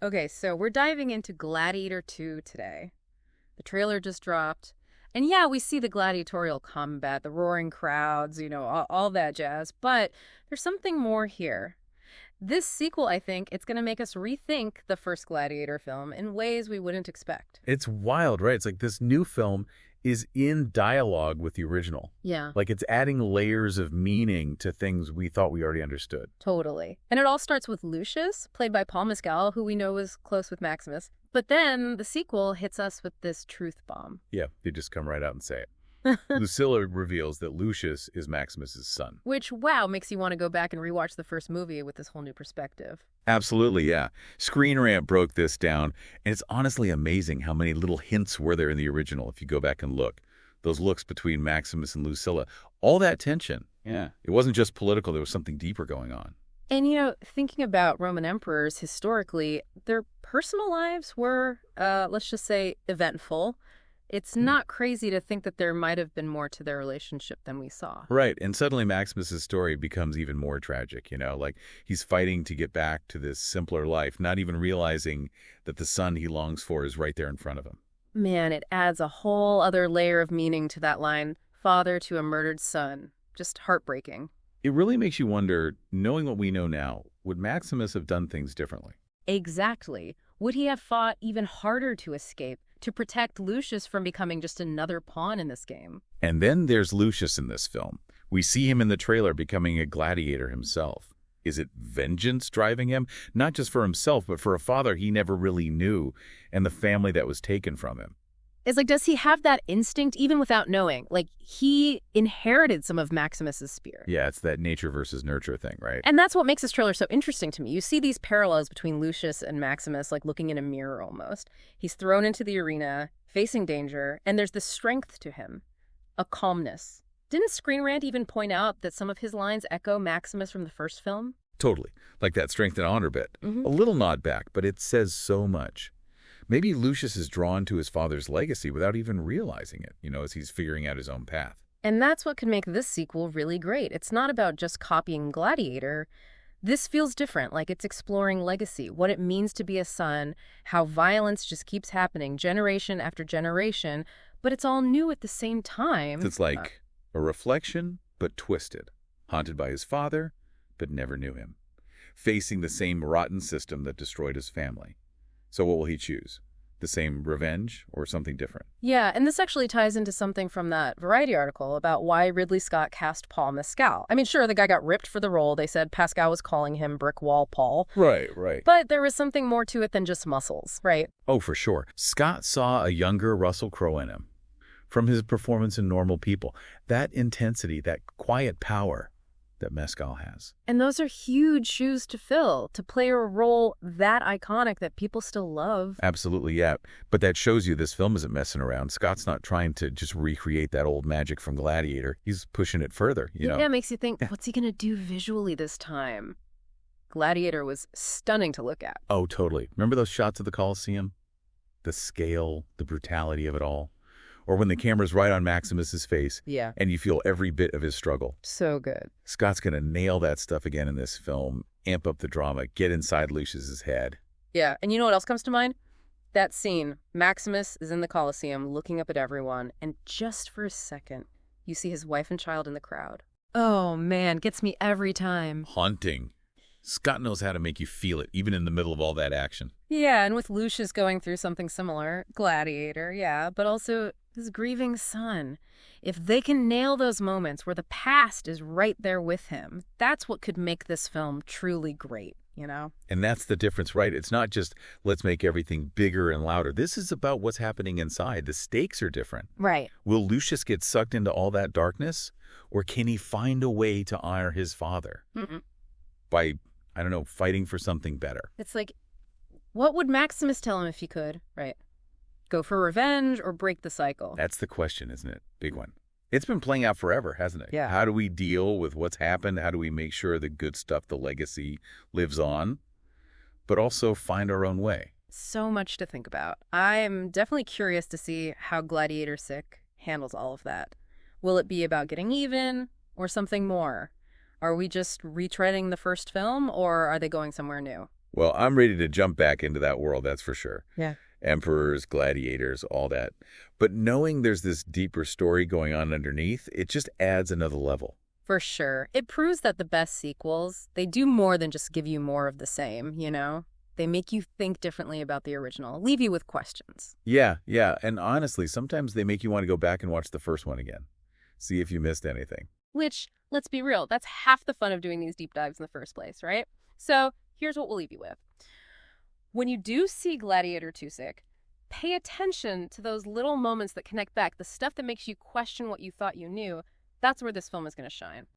Okay, so we're diving into Gladiator 2 today. The trailer just dropped. And yeah, we see the gladiatorial combat, the roaring crowds, all that jazz. But there's something more here. This sequel, I think, it's going to make us rethink the first Gladiator film in ways we wouldn't expect. It's wild, right? It's like this new film is in dialogue with the original. Yeah, Like it's adding layers of meaning to things we thought we already understood. totally. And it all starts with Lucius, played by Paul Mescal, who we know was close with Maximus. But then the sequel hits us with this truth bomb. Yeah, they just come right out and say it. Lucilla reveals that Lucius is Maximus's son. Which, wow, makes you want to go back and rewatch the first movie with this whole new perspective. Absolutely, yeah. Screen Rant broke this down, and it's honestly amazing how many little hints were there in the original if you go back and look. Those looks between Maximus and Lucilla, all that tension. Yeah. It wasn't just political, there was something deeper going on. And, thinking about Roman emperors historically, their personal lives were, let's just say, eventful. It's not crazy to think that there might have been more to their relationship than we saw. Right, and suddenly Maximus's story becomes even more tragic, like he's fighting to get back to this simpler life, not even realizing that the son he longs for is right there in front of him. Man, it adds a whole other layer of meaning to that line, father to a murdered son. Just heartbreaking. It really makes you wonder, knowing what we know now, would Maximus have done things differently? Exactly. Would he have fought even harder to escape, to protect Lucius from becoming just another pawn in this game? And then there's Lucius in this film. We see him in the trailer becoming a gladiator himself. Is it vengeance driving him? Not just for himself, but for a father he never really knew and the family that was taken from him. It's like, does he have that instinct even without knowing? Like, he inherited some of Maximus's spear. Yeah, it's that nature versus nurture thing, right? And that's what makes this trailer so interesting to me. You see these parallels between Lucius and Maximus, like looking in a mirror almost. He's thrown into the arena, facing danger, and there's this strength to him, a calmness. Didn't Screen Rant even point out that some of his lines echo Maximus from the first film? Totally. Like that strength and honor bit. Mm-hmm. A little nod back, but it says so much. Maybe Lucius is drawn to his father's legacy without even realizing it, as he's figuring out his own path. And that's what could make this sequel really great. It's not about just copying Gladiator. This feels different, like it's exploring legacy, what it means to be a son, how violence just keeps happening generation after generation, but it's all new at the same time. It's like a reflection, but twisted. Haunted by his father, but never knew him. Facing the same rotten system that destroyed his family. So what will he choose? The same revenge or something different? Yeah, and this actually ties into something from that Variety article about why Ridley Scott cast Paul Mescal. I mean, sure, the guy got ripped for the role. They said Pascal was calling him Brick Wall Paul. Right. But there was something more to it than just muscles, right? Oh, for sure. Scott saw a younger Russell Crowe in him. From his performance in Normal People, that intensity, that quiet power that Mescal has. And those are huge shoes to fill, to play a role that iconic that people still love. Absolutely, yeah. But that shows you this film isn't messing around. Scott's not trying to just recreate that old magic from Gladiator. He's pushing it further, Yeah, it makes you think, what's he going to do visually this time? Gladiator was stunning to look at. Oh, totally. Remember those shots of the Colosseum? The scale, the brutality of it all. Or when the camera's right on Maximus's face, Yeah. and you feel every bit of his struggle. So good. Scott's going to nail that stuff again in this film, amp up the drama, get inside Lucius's head. Yeah, and you know what else comes to mind? That scene. Maximus is in the Colosseum looking up at everyone, and just for a second, you see his wife and child in the crowd. Oh, man, gets me every time. Haunting. Scott knows how to make you feel it, even in the middle of all that action. Yeah, and with Lucius going through something similar, Gladiator, yeah, but also his grieving son. If they can nail those moments where the past is right there with him, that's what could make this film truly great, And that's the difference, right? It's not just, let's make everything bigger and louder. This is about what's happening inside. The stakes are different. Right. Will Lucius get sucked into all that darkness? Or can he find a way to honor his father? By, I don't know, fighting for something better? It's like, what would Maximus tell him if he could, right? Go for revenge or break the cycle? That's the question, isn't it? Big one. It's been playing out forever, hasn't it? Yeah. How do we deal with what's happened? How do we make sure the good stuff, the legacy, lives on, but also find our own way? So much to think about. I'm definitely curious to see how Gladiator 6 handles all of that. Will it be about getting even or something more? Are we just retreading the first film, or are they going somewhere new? Well, I'm ready to jump back into that world, that's for sure. Yeah. Emperors, gladiators, all that. But knowing there's this deeper story going on underneath, it just adds another level. For sure. It proves that the best sequels, they do more than just give you more of the same, you know? They make you think differently about the original, leave you with questions. Yeah, yeah. And honestly, sometimes they make you want to go back and watch the first one again. See if you missed anything. Which, let's be real, that's half the fun of doing these deep dives in the first place, right? So here's what we'll leave you with. When you do see Gladiator 2 sick, pay attention to those little moments that connect back, the stuff that makes you question what you thought you knew. That's where this film is going to shine.